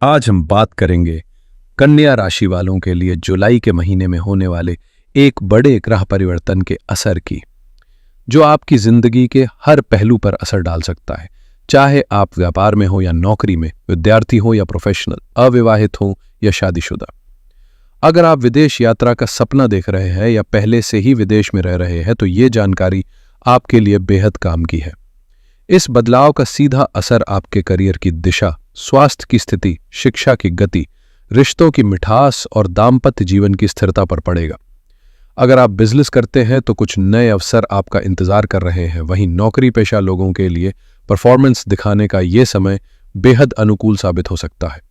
आज हम बात करेंगे कन्या राशि वालों के लिए जुलाई के महीने में होने वाले एक बड़े ग्रह परिवर्तन के असर की, जो आपकी जिंदगी के हर पहलू पर असर डाल सकता है। चाहे आप व्यापार में हो या नौकरी में, विद्यार्थी हो या प्रोफेशनल, अविवाहित हो या शादीशुदा। अगर आप विदेश यात्रा का सपना देख रहे हैं या पहले से ही विदेश में रह रहे हैं तो ये जानकारी आपके लिए बेहद काम की है। इस बदलाव का सीधा असर आपके करियर की दिशा, स्वास्थ्य की स्थिति, शिक्षा की गति, रिश्तों की मिठास और दाम्पत्य जीवन की स्थिरता पर पड़ेगा। अगर आप बिजनेस करते हैं तो कुछ नए अवसर आपका इंतजार कर रहे हैं। वहीं नौकरी पेशा लोगों के लिए परफॉर्मेंस दिखाने का ये समय बेहद अनुकूल साबित हो सकता है।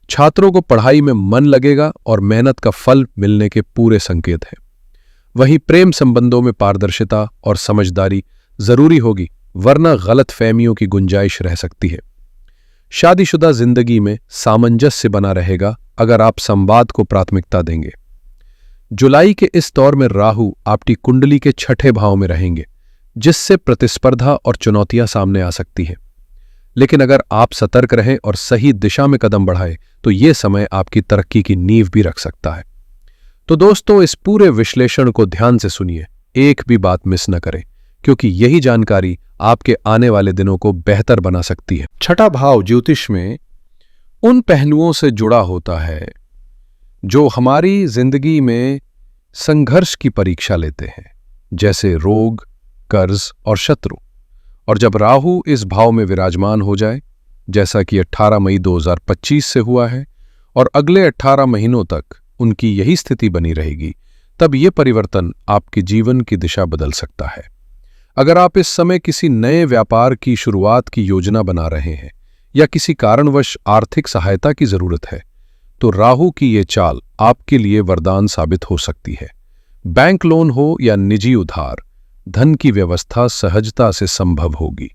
छात्रों को पढ़ाई में मन लगेगा और मेहनत का फल मिलने के पूरे संकेत हैं। वहीं प्रेम संबंधों में पारदर्शिता और समझदारी जरूरी होगी, वरना गलत फहमियों की गुंजाइश रह सकती है। शादीशुदा जिंदगी में सामंजस्य बना रहेगा अगर आप संवाद को प्राथमिकता देंगे। जुलाई के इस दौर में राहु आपकी कुंडली के छठे भाव में रहेंगे, जिससे प्रतिस्पर्धा और चुनौतियां सामने आ सकती हैं। लेकिन अगर आप सतर्क रहें और सही दिशा में कदम बढ़ाएं तो ये समय आपकी तरक्की की नींव भी रख सकता है। तो दोस्तों, इस पूरे विश्लेषण को ध्यान से सुनिए, एक भी बात मिस न करें, क्योंकि यही जानकारी आपके आने वाले दिनों को बेहतर बना सकती है। छठा भाव ज्योतिष में उन पहलुओं से जुड़ा होता है जो हमारी जिंदगी में संघर्ष की परीक्षा लेते हैं, जैसे रोग, कर्ज और शत्रु। और जब राहु इस भाव में विराजमान हो जाए, जैसा कि 18 मई 2025 से हुआ है और अगले 18 महीनों तक उनकी यही स्थिति बनी रहेगी, तब ये परिवर्तन आपके जीवन की दिशा बदल सकता है। अगर आप इस समय किसी नए व्यापार की शुरुआत की योजना बना रहे हैं या किसी कारणवश आर्थिक सहायता की जरूरत है, तो राहु की ये चाल आपके लिए वरदान साबित हो सकती है। बैंक लोन हो या निजी उधार, धन की व्यवस्था सहजता से संभव होगी।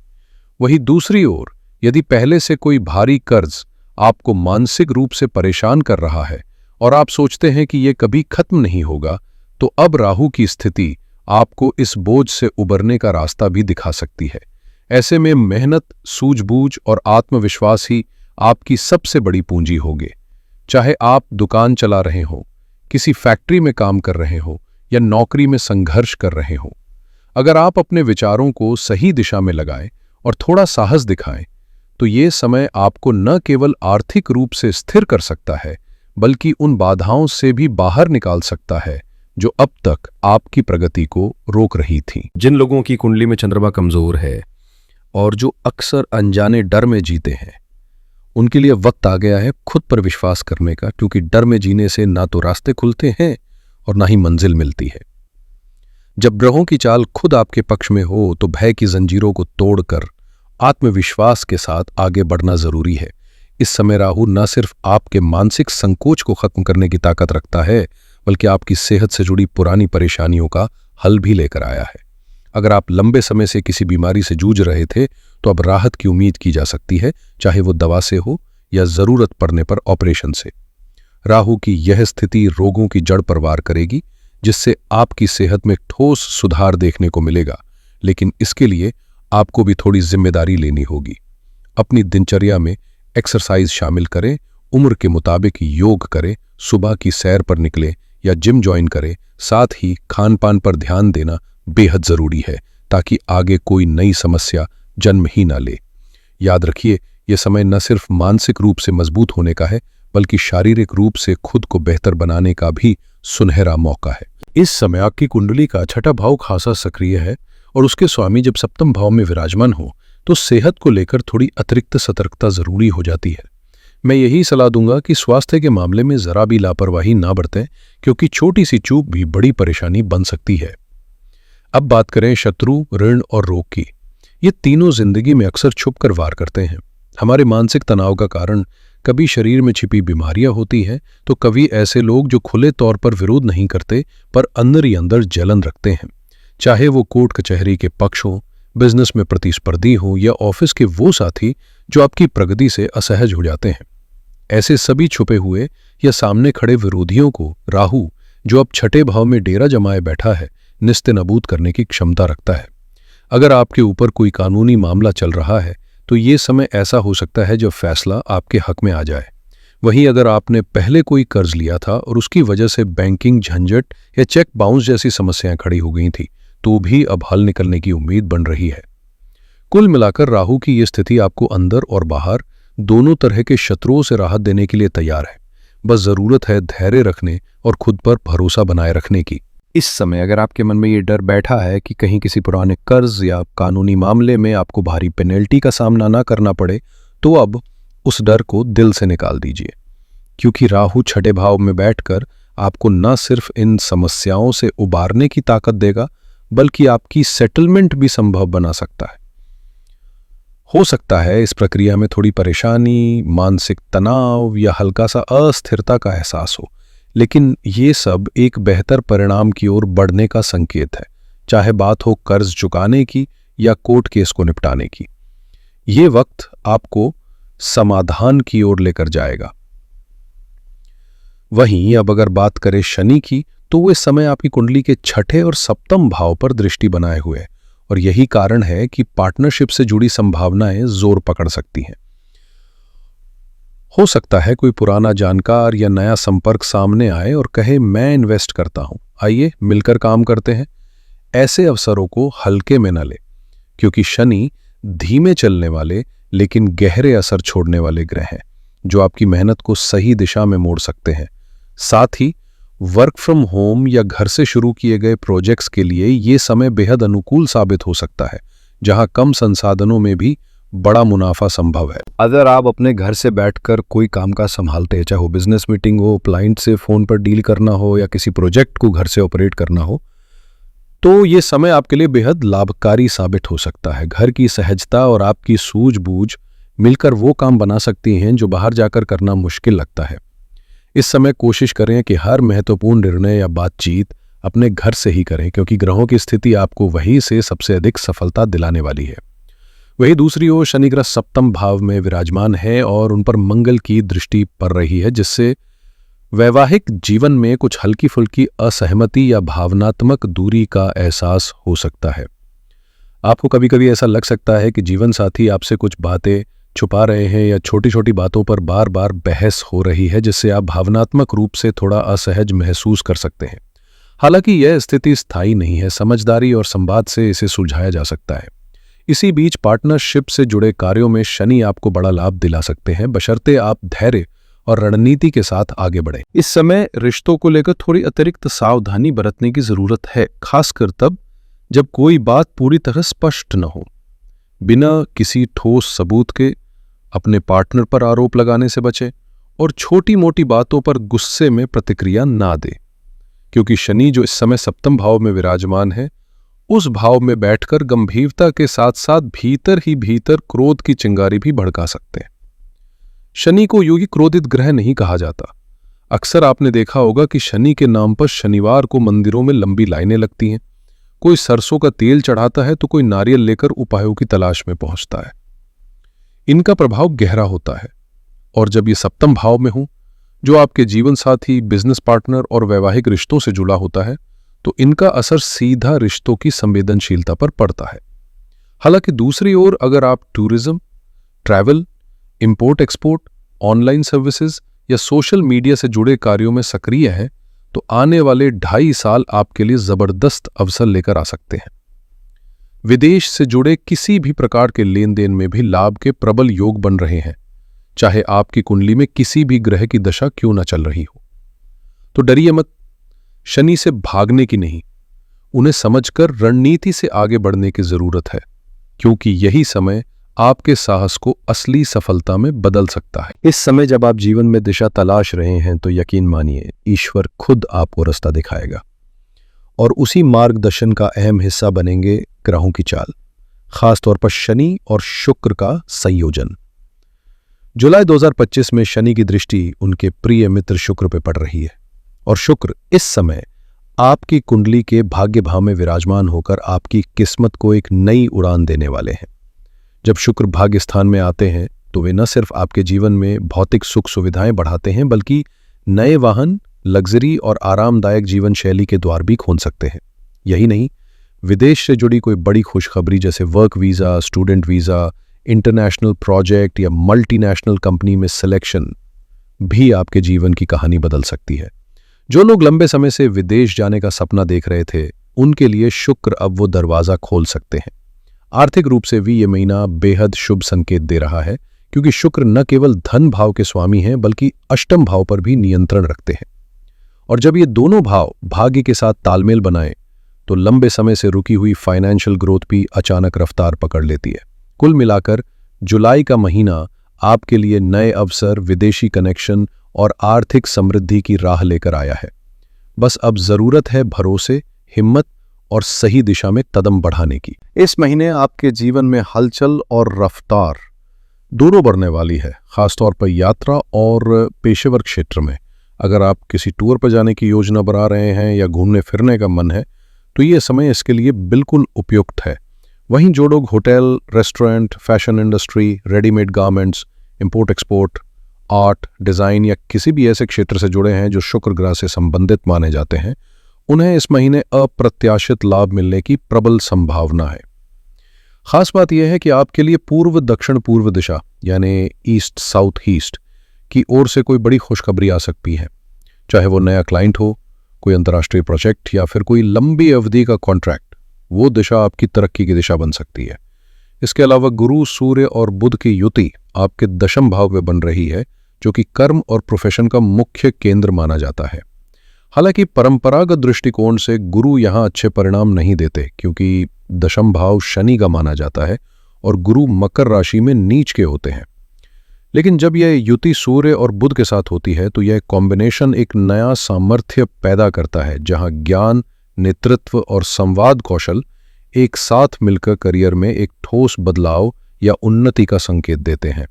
वहीं दूसरी ओर, यदि पहले से कोई भारी कर्ज आपको मानसिक रूप से परेशान कर रहा है और आप सोचते हैं कि ये कभी खत्म नहीं होगा, तो अब राहु की स्थिति आपको इस बोझ से उबरने का रास्ता भी दिखा सकती है। ऐसे में मेहनत, सूझबूझ और आत्मविश्वास ही आपकी सबसे बड़ी पूंजी होंगे। चाहे आप दुकान चला रहे हो, किसी फैक्ट्री में काम कर रहे हो या नौकरी में संघर्ष कर रहे हो, अगर आप अपने विचारों को सही दिशा में लगाएं और थोड़ा साहस दिखाएं, तो ये समय आपको न केवल आर्थिक रूप से स्थिर कर सकता है, बल्कि उन बाधाओं से भी बाहर निकाल सकता है जो अब तक आपकी प्रगति को रोक रही थी। जिन लोगों की कुंडली में चंद्रमा कमजोर है और जो अक्सर अनजाने डर में जीते हैं, उनके लिए वक्त आ गया है खुद पर विश्वास करने का, क्योंकि डर में जीने से ना तो रास्ते खुलते हैं और ना ही मंजिल मिलती है। जब ग्रहों की चाल खुद आपके पक्ष में हो तो भय की जंजीरों को तोड़कर आत्मविश्वास के साथ आगे बढ़ना जरूरी है। इस समय राहु न सिर्फ आपके मानसिक संकोच को खत्म करने की ताकत रखता है, बल्कि आपकी सेहत से जुड़ी पुरानी परेशानियों का हल भी लेकर आया है। अगर आप लंबे समय से किसी बीमारी से जूझ रहे थे तो अब राहत की उम्मीद की जा सकती है, चाहे वो दवा से हो या जरूरत पड़ने पर ऑपरेशन से। राहु की यह स्थिति रोगों की जड़ पर वार करेगी, जिससे आपकी सेहत में ठोस सुधार देखने को मिलेगा। लेकिन इसके लिए आपको भी थोड़ी जिम्मेदारी लेनी होगी। अपनी दिनचर्या में एक्सरसाइज शामिल करें, उम्र के मुताबिक योग करें, सुबह की सैर पर निकलें या जिम ज्वाइन करें। साथ ही खान पान पर ध्यान देना बेहद जरूरी है, ताकि आगे कोई नई समस्या जन्म ही ना ले। याद रखिए, यह समय न सिर्फ मानसिक रूप से मजबूत होने का है, बल्कि शारीरिक रूप से खुद को बेहतर बनाने का भी सुनहरा मौका है। इस समय आपकी कुंडली का छठा भाव खासा सक्रिय है और उसके स्वामी जब सप्तम भाव में विराजमान हो तो सेहत को लेकर थोड़ी अतिरिक्त सतर्कता जरूरी हो जाती है। मैं यही सलाह दूंगा कि स्वास्थ्य के मामले में जरा भी लापरवाही ना बरतें, क्योंकि छोटी सी चूक भी बड़ी परेशानी बन सकती है। अब बात करें शत्रु, ऋण और रोग की। ये तीनों जिंदगी में अक्सर छुपकर वार करते हैं। हमारे मानसिक तनाव का कारण कभी शरीर में छिपी बीमारियां होती हैं, तो कभी ऐसे लोग जो खुले तौर पर विरोध नहीं करते पर अंदर ही अंदर जलन रखते हैं। चाहे वो कोर्ट कचहरी के पक्ष हो, बिजनेस में प्रतिस्पर्धी हो या ऑफिस के वो साथी जो आपकी प्रगति से असहज हो जाते हैं। ऐसे सभी छुपे हुए या सामने खड़े विरोधियों को राहु, जो अब छठे भाव में डेरा जमाए बैठा है, निस्तेनाबूद करने की क्षमता रखता है। अगर आपके ऊपर कोई कानूनी मामला चल रहा है तो ये समय ऐसा हो सकता है जब फैसला आपके हक में आ जाए। वहीं अगर आपने पहले कोई कर्ज लिया था और उसकी वजह से बैंकिंग झंझट या चेक बाउंस जैसी समस्याएं खड़ी हो गई थी, तो भी अब हल निकलने की उम्मीद बन रही है। कुल मिलाकर राहु की ये स्थिति आपको अंदर और बाहर दोनों तरह के शत्रुओं से राहत देने के लिए तैयार है। बस जरूरत है धैर्य रखने और खुद पर भरोसा बनाए रखने की। इस समय अगर आपके मन में ये डर बैठा है कि कहीं किसी पुराने कर्ज या कानूनी मामले में आपको भारी पेनल्टी का सामना ना करना पड़े, तो अब उस डर को दिल से निकाल दीजिए, क्योंकि राहु छठे भाव में बैठकर आपको न सिर्फ इन समस्याओं से उबारने की ताकत देगा, बल्कि आपकी सेटलमेंट भी संभव बना सकता है। हो सकता है इस प्रक्रिया में थोड़ी परेशानी, मानसिक तनाव या हल्का सा अस्थिरता का एहसास हो, लेकिन ये सब एक बेहतर परिणाम की ओर बढ़ने का संकेत है, चाहे बात हो कर्ज चुकाने की या कोर्ट केस को निपटाने की। ये वक्त आपको समाधान की ओर लेकर जाएगा। वहीं अब अगर बात करें शनि की, तो वो इस समय आपकी कुंडली के छठे और सप्तम भाव पर दृष्टि बनाए हुए है, और यही कारण है कि पार्टनरशिप से जुड़ी संभावनाएं जोर पकड़ सकती हैं। हो सकता है कोई पुराना जानकार या नया संपर्क सामने आए और कहे, मैं इन्वेस्ट करता हूं, आइए मिलकर काम करते हैं। ऐसे अवसरों को हल्के में न ले, क्योंकि शनि धीमे चलने वाले लेकिन गहरे असर छोड़ने वाले ग्रह हैं, जो आपकी मेहनत को सही दिशा में मोड़ सकते हैं। साथ ही वर्क फ्रॉम होम या घर से शुरू किए गए प्रोजेक्ट्स के लिए ये समय बेहद अनुकूल साबित हो सकता है, जहां कम संसाधनों में भी बड़ा मुनाफा संभव है। अगर आप अपने घर से बैठकर कोई काम का संभालते हैं, चाहे वो बिजनेस मीटिंग हो, क्लाइंट से फोन पर डील करना हो या किसी प्रोजेक्ट को घर से ऑपरेट करना हो, तो ये समय आपके लिए बेहद लाभकारी साबित हो सकता है। घर की सहजता और आपकी सूझबूझ मिलकर वो काम बना सकती हैं जो बाहर जाकर करना मुश्किल लगता है। इस समय कोशिश करें कि हर महत्वपूर्ण निर्णय या बातचीत अपने घर से ही करें, क्योंकि ग्रहों की स्थिति आपको वहीं से सबसे अधिक सफलता दिलाने वाली है। वहीं दूसरी ओर शनि ग्रह सप्तम भाव में विराजमान है और उन पर मंगल की दृष्टि पड़ रही है, जिससे वैवाहिक जीवन में कुछ हल्की फुल्की असहमति या भावनात्मक दूरी का एहसास हो सकता है। आपको कभी कभी ऐसा लग सकता है कि जीवन साथी आपसे कुछ बातें छुपा रहे हैं या छोटी छोटी बातों पर बार बार बहस हो रही है, जिससे आप भावनात्मक रूप से थोड़ा असहज महसूस कर सकते हैं। हालांकि यह स्थिति स्थायी नहीं है, समझदारी और संवाद से इसे सुलझाया जा सकता है। इसी बीच पार्टनरशिप से जुड़े कार्यों में शनि आपको बड़ा लाभ दिला सकते हैं, बशर्ते आप धैर्य और रणनीति के साथ आगे बढ़ें। इस समय रिश्तों को लेकर थोड़ी अतिरिक्त सावधानी बरतने की जरूरत है, खासकर तब जब कोई बात पूरी तरह स्पष्ट न हो। बिना किसी ठोस सबूत के अपने पार्टनर पर आरोप लगाने से बचें और छोटी मोटी बातों पर गुस्से में प्रतिक्रिया ना दें, क्योंकि शनि जो इस समय सप्तम भाव में विराजमान है, उस भाव में बैठकर गंभीरता के साथ साथ भीतर ही भीतर क्रोध की चिंगारी भी भड़का सकते हैं। शनि को यूं ही क्रोधित ग्रह नहीं कहा जाता। अक्सर आपने देखा होगा कि शनि के नाम पर शनिवार को मंदिरों में लंबी लाइनें लगती हैं। कोई सरसों का तेल चढ़ाता है तो कोई नारियल लेकर उपायों की तलाश में पहुंचता है। इनका प्रभाव गहरा होता है, और जब ये सप्तम भाव में हो, जो आपके जीवन साथी, बिजनेस पार्टनर और वैवाहिक रिश्तों से जुड़ा होता है, तो इनका असर सीधा रिश्तों की संवेदनशीलता पर पड़ता है। हालांकि दूसरी ओर अगर आप tourism, travel, import export, online services या सोशल मीडिया से जुड़े कार्यों में सक्रिय हैं, तो आने वाले 2.5 साल आपके लिए जबरदस्त अवसर लेकर आ सकते हैं। विदेश से जुड़े किसी भी प्रकार के लेन देन में भी लाभ के प्रबल योग बन रहे हैं, चाहे आपकी कुंडली में किसी भी ग्रह की दशा क्यों न चल रही हो। तो डरिए मत, शनि से भागने की नहीं, उन्हें समझकर रणनीति से आगे बढ़ने की जरूरत है, क्योंकि यही समय आपके साहस को असली सफलता में बदल सकता है। इस समय जब आप जीवन में दिशा तलाश रहे हैं, तो यकीन मानिए ईश्वर खुद आपको रास्ता दिखाएगा, और उसी मार्गदर्शन का अहम हिस्सा बनेंगे ग्रहों की चाल, खासतौर पर शनि और शुक्र का संयोजन। जुलाई 2025 में शनि की दृष्टि उनके प्रिय मित्र शुक्र पर पड़ रही है, और शुक्र इस समय आपकी कुंडली के भाग्य भाव में विराजमान होकर आपकी किस्मत को एक नई उड़ान देने वाले हैं। जब शुक्र भाग्य स्थान में आते हैं, तो वे न सिर्फ आपके जीवन में भौतिक सुख सुविधाएं बढ़ाते हैं, बल्कि नए वाहन, लग्जरी और आरामदायक जीवन शैली के द्वार भी खोल सकते हैं। यही नहीं, विदेश से जुड़ी कोई बड़ी खुशखबरी जैसे work visa, student visa, international project या मल्टीनेशनल कंपनी में सिलेक्शन भी आपके जीवन की कहानी बदल सकती है। जो लोग लंबे समय से विदेश जाने का सपना देख रहे थे, उनके लिए शुक्र अब वो दरवाजा खोल सकते हैं। आर्थिक रूप से भी ये महीना बेहद शुभ संकेत दे रहा है, क्योंकि शुक्र न केवल धन भाव के स्वामी हैं बल्कि अष्टम भाव पर भी नियंत्रण रखते हैं। और जब ये दोनों भाव भाग्य के साथ तालमेल बनाएं, तो लंबे समय से रुकी हुई फाइनेंशियल ग्रोथ भी अचानक रफ्तार पकड़ लेती है। कुल मिलाकर जुलाई का महीना आपके लिए नए अवसर, विदेशी कनेक्शन और आर्थिक समृद्धि की राह लेकर आया है। बस अब जरूरत है भरोसे, हिम्मत और सही दिशा में कदम बढ़ाने की। इस महीने आपके जीवन में हलचल और रफ्तार दोनों बढ़ने वाली है, खासतौर पर यात्रा और पेशेवर क्षेत्र में। अगर आप किसी टूर पर जाने की योजना बना रहे हैं या घूमने फिरने का मन है, तो ये समय इसके लिए बिल्कुल उपयुक्त है। वहीं जो लोग hotel, restaurant, fashion industry, readymade garments, import export, art, design या किसी भी ऐसे क्षेत्र से जुड़े हैं जो शुक्र ग्रह से संबंधित माने जाते हैं, उन्हें इस महीने अप्रत्याशित लाभ मिलने की प्रबल संभावना है। खास बात यह है कि आपके लिए पूर्व दक्षिण पूर्व दिशा यानी ईस्ट साउथ ईस्ट की ओर से कोई बड़ी खुशखबरी आ सकती है। चाहे वो नया क्लाइंट हो, कोई अंतर्राष्ट्रीय प्रोजेक्ट या फिर कोई लंबी अवधि का कॉन्ट्रैक्ट, वो दिशा आपकी तरक्की की दिशा बन सकती है। इसके अलावा गुरु, सूर्य और बुध की युति आपके दशम भाव में बन रही है, जो कि कर्म और प्रोफेशन का मुख्य केंद्र माना जाता है। हालांकि परंपरागत दृष्टिकोण से गुरु यहां अच्छे परिणाम नहीं देते, क्योंकि दशम भाव शनि का माना जाता है और गुरु मकर राशि में नीच के होते हैं। लेकिन जब यह युति सूर्य और बुध के साथ होती है, तो यह कॉम्बिनेशन एक नया सामर्थ्य पैदा करता है, जहां ज्ञान, नेतृत्व और संवाद कौशल एक साथ मिलकर करियर में एक ठोस बदलाव या उन्नति का संकेत देते हैं।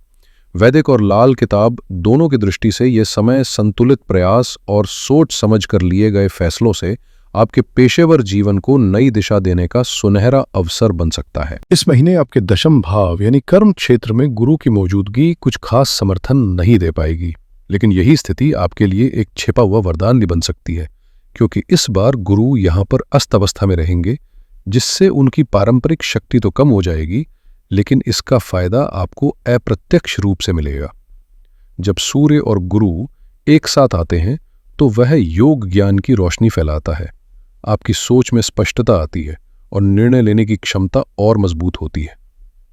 वैदिक और लाल किताब दोनों की दृष्टि से यह समय संतुलित प्रयास और सोच समझ कर लिए गए फैसलों से आपके पेशेवर जीवन को नई दिशा देने का सुनहरा अवसर बन सकता है। इस महीने आपके दशम भाव यानी कर्म क्षेत्र में गुरु की मौजूदगी कुछ खास समर्थन नहीं दे पाएगी, लेकिन यही स्थिति आपके लिए एक छिपा हुआ वरदान भी बन सकती है, क्योंकि इस बार गुरु यहां पर अस्त अवस्था में रहेंगे, जिससे उनकी पारंपरिक शक्ति तो कम हो जाएगी, लेकिन इसका फायदा आपको अप्रत्यक्ष रूप से मिलेगा। जब सूर्य और गुरु एक साथ आते हैं, तो वह योग ज्ञान की रोशनी फैलाता है। आपकी सोच में स्पष्टता आती है और निर्णय लेने की क्षमता और मजबूत होती है।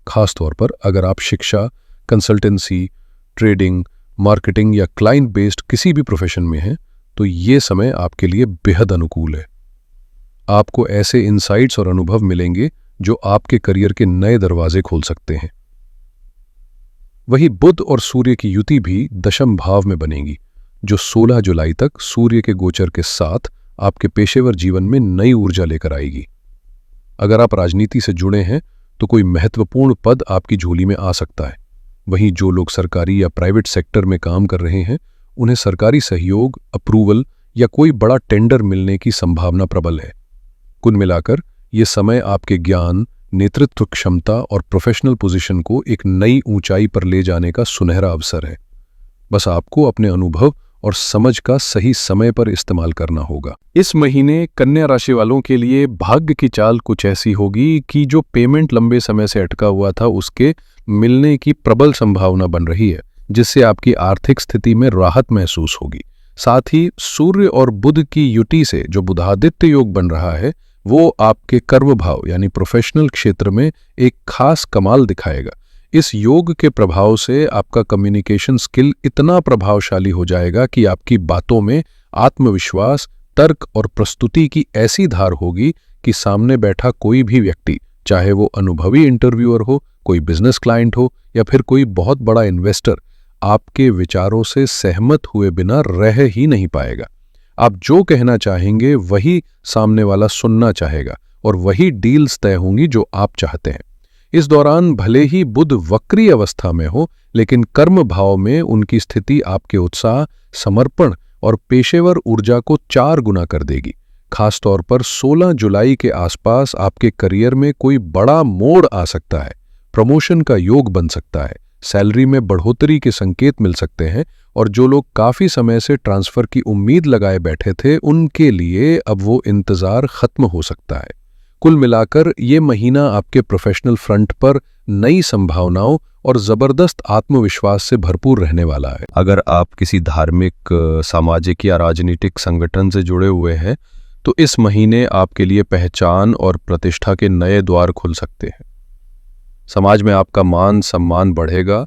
खासतौर पर अगर आप शिक्षा, कंसल्टेंसी, ट्रेडिंग, मार्केटिंग या क्लाइंट बेस्ड किसी भी प्रोफेशन में हैं, तो ये समय आपके लिए बेहद अनुकूल है। आपको ऐसे इंसाइट्स और अनुभव मिलेंगे जो आपके करियर के नए दरवाजे खोल सकते हैं। वही बुध और सूर्य की युति भी दशम भाव में बनेगी, जो 16 जुलाई तक सूर्य के गोचर के साथ आपके पेशेवर जीवन में नई ऊर्जा लेकर आएगी। अगर आप राजनीति से जुड़े हैं, तो कोई महत्वपूर्ण पद आपकी झोली में आ सकता है। वहीं जो लोग सरकारी या प्राइवेट सेक्टर में काम कर रहे हैं, उन्हें सरकारी सहयोग, अप्रूवल या कोई बड़ा टेंडर मिलने की संभावना प्रबल है। कुल मिलाकर ये समय आपके ज्ञान, नेतृत्व क्षमता और प्रोफेशनल पोजीशन को एक नई ऊंचाई पर ले जाने का सुनहरा अवसर है। बस आपको अपने अनुभव और समझ का सही समय पर इस्तेमाल करना होगा। इस महीने कन्या राशि वालों के लिए भाग्य की चाल कुछ ऐसी होगी कि जो पेमेंट लंबे समय से अटका हुआ था, उसके मिलने की प्रबल संभावना बन रही है, जिससे आपकी आर्थिक स्थिति में राहत महसूस होगी। साथ ही सूर्य और बुध की युति से जो बुधादित्य योग बन रहा है, वो आपके कर्म भाव यानी प्रोफेशनल क्षेत्र में एक खास कमाल दिखाएगा। इस योग के प्रभाव से आपका कम्युनिकेशन स्किल इतना प्रभावशाली हो जाएगा कि आपकी बातों में आत्मविश्वास, तर्क और प्रस्तुति की ऐसी धार होगी कि सामने बैठा कोई भी व्यक्ति, चाहे वो अनुभवी इंटरव्यूअर हो, कोई बिजनेस क्लाइंट हो या फिर कोई बहुत बड़ा इन्वेस्टर, आपके विचारों से सहमत हुए बिना रह ही नहीं पाएगा। आप जो कहना चाहेंगे वही सामने वाला सुनना चाहेगा और वही डील्स तय होंगी जो आप चाहते हैं। इस दौरान भले ही बुध वक्री अवस्था में हो, लेकिन कर्म भाव में उनकी स्थिति आपके उत्साह, समर्पण और पेशेवर ऊर्जा को 4 गुना कर देगी। खासतौर पर 16 जुलाई के आसपास आपके करियर में कोई बड़ा मोड़ आ सकता है, प्रमोशन का योग बन सकता है, सैलरी में बढ़ोतरी के संकेत मिल सकते हैं और जो लोग काफी समय से ट्रांसफर की उम्मीद लगाए बैठे थे, उनके लिए अब वो इंतजार खत्म हो सकता है। कुल मिलाकर ये महीना आपके प्रोफेशनल फ्रंट पर नई संभावनाओं और जबरदस्त आत्मविश्वास से भरपूर रहने वाला है। अगर आप किसी धार्मिक, सामाजिक या राजनीतिक संगठन से जुड़े हुए हैं तो इस महीने आपके लिए पहचान और प्रतिष्ठा के नए द्वार खुल सकते हैं। समाज में आपका मान सम्मान बढ़ेगा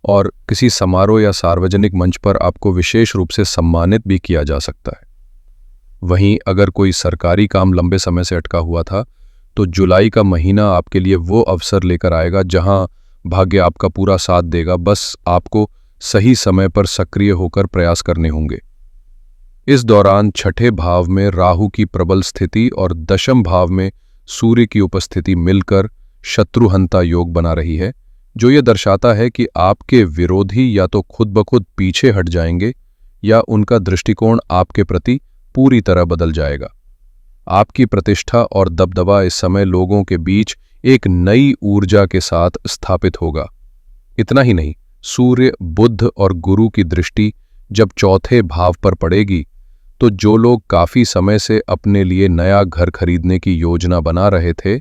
और किसी समारोह या सार्वजनिक मंच पर आपको विशेष रूप से सम्मानित भी किया जा सकता है। वहीं अगर कोई सरकारी काम लंबे समय से अटका हुआ था तो जुलाई का महीना आपके लिए वो अवसर लेकर आएगा जहां भाग्य आपका पूरा साथ देगा। बस आपको सही समय पर सक्रिय होकर प्रयास करने होंगे। इस दौरान छठे भाव में राहु की प्रबल स्थिति और दशम भाव में सूर्य की उपस्थिति मिलकर शत्रुहंता योग बना रही है, जो ये दर्शाता है कि आपके विरोधी या तो खुद ब खुद पीछे हट जाएंगे या उनका दृष्टिकोण आपके प्रति पूरी तरह बदल जाएगा। आपकी प्रतिष्ठा और दबदबा इस समय लोगों के बीच एक नई ऊर्जा के साथ स्थापित होगा। इतना ही नहीं, सूर्य, बुध और गुरु की दृष्टि जब चौथे भाव पर पड़ेगी तो जो लोग काफी समय से अपने लिए नया घर खरीदने की योजना बना रहे थे,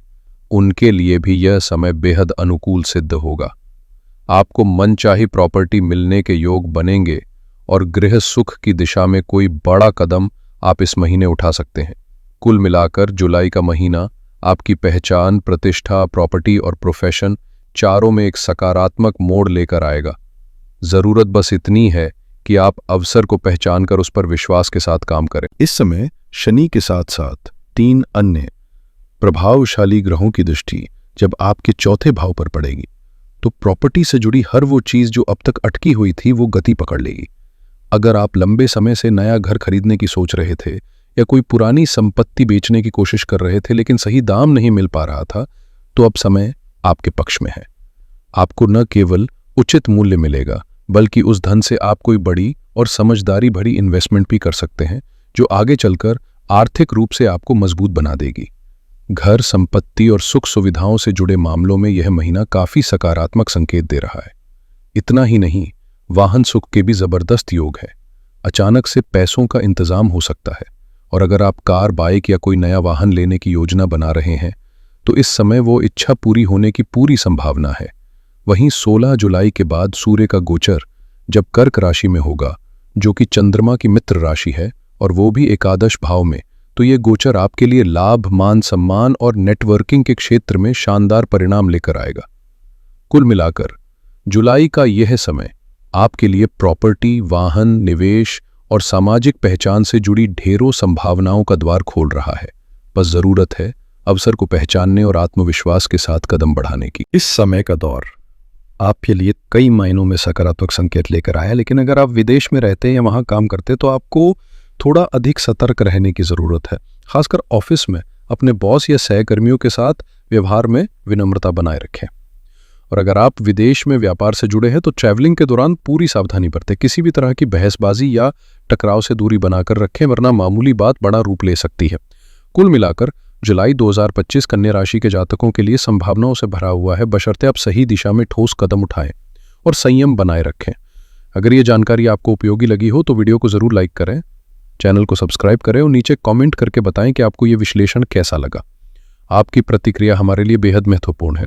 उनके लिए भी यह समय बेहद अनुकूल सिद्ध होगा। आपको मनचाही प्रॉपर्टी मिलने के योग बनेंगे और गृह सुख की दिशा में कोई बड़ा कदम आप इस महीने उठा सकते हैं। कुल मिलाकर जुलाई का महीना आपकी पहचान, प्रतिष्ठा, प्रॉपर्टी और प्रोफेशन चारों में एक सकारात्मक मोड़ लेकर आएगा। जरूरत बस इतनी है कि आप अवसर को पहचानकर उस पर विश्वास के साथ काम करें। इस समय शनि के साथ साथ 3 अन्य प्रभावशाली ग्रहों की दृष्टि जब आपके चौथे भाव पर पड़ेगी तो प्रॉपर्टी से जुड़ी हर वो चीज जो अब तक अटकी हुई थी वो गति पकड़ लेगी। अगर आप लंबे समय से नया घर खरीदने की सोच रहे थे या कोई पुरानी संपत्ति बेचने की कोशिश कर रहे थे लेकिन सही दाम नहीं मिल पा रहा था, तो अब समय आपके पक्ष में है। आपको न केवल उचित मूल्य मिलेगा बल्कि उस धन से आप कोई बड़ी और समझदारी भरी इन्वेस्टमेंट भी कर सकते हैं जो आगे चलकर आर्थिक रूप से आपको मजबूत बना देगी। घर, संपत्ति और सुख सुविधाओं से जुड़े मामलों में यह महीना काफी सकारात्मक संकेत दे रहा है। इतना ही नहीं, वाहन सुख के भी जबरदस्त योग है। अचानक से पैसों का इंतजाम हो सकता है और अगर आप कार, बाइक या कोई नया वाहन लेने की योजना बना रहे हैं तो इस समय वो इच्छा पूरी होने की पूरी संभावना है। वहीं 16 जुलाई के बाद सूर्य का गोचर जब कर्क राशि में होगा, जो कि चंद्रमा की मित्र राशि है और वो भी एकादश भाव में, तो ये गोचर आपके लिए लाभ, मान सम्मान और नेटवर्किंग के क्षेत्र में शानदार परिणाम लेकर आएगा। कुल मिलाकर जुलाई का यह समय आपके लिए प्रॉपर्टी, वाहन, निवेश और सामाजिक पहचान से जुड़ी ढेरों संभावनाओं का द्वार खोल रहा है। बस जरूरत है अवसर को पहचानने और आत्मविश्वास के साथ कदम बढ़ाने की। इस समय का दौर आपके लिए कई मायनों में सकारात्मक संकेत लेकर आया, लेकिन अगर आप विदेश में रहते हैं या वहां काम करते हैं तो आपको थोड़ा अधिक सतर्क रहने की जरूरत है। खासकर ऑफिस में अपने बॉस या सहकर्मियों के साथ व्यवहार में विनम्रता बनाए रखें। और अगर आप विदेश में व्यापार से जुड़े हैं तो ट्रैवलिंग के दौरान पूरी सावधानी बरतें। किसी भी तरह की बहसबाजी या टकराव से दूरी बनाकर रखें, वरना मामूली बात बड़ा रूप ले सकती है। कुल मिलाकर जुलाई 2025 कन्या राशि के जातकों के लिए संभावनाओं से भरा हुआ है, बशर्ते आप सही दिशा में ठोस कदम उठाएं और संयम बनाए रखें। अगर ये जानकारी आपको उपयोगी लगी हो तो वीडियो को जरूर लाइक करें, चैनल को सब्सक्राइब करें और नीचे कमेंट करके बताएं कि आपको ये विश्लेषण कैसा लगा। आपकी प्रतिक्रिया हमारे लिए बेहद महत्वपूर्ण है।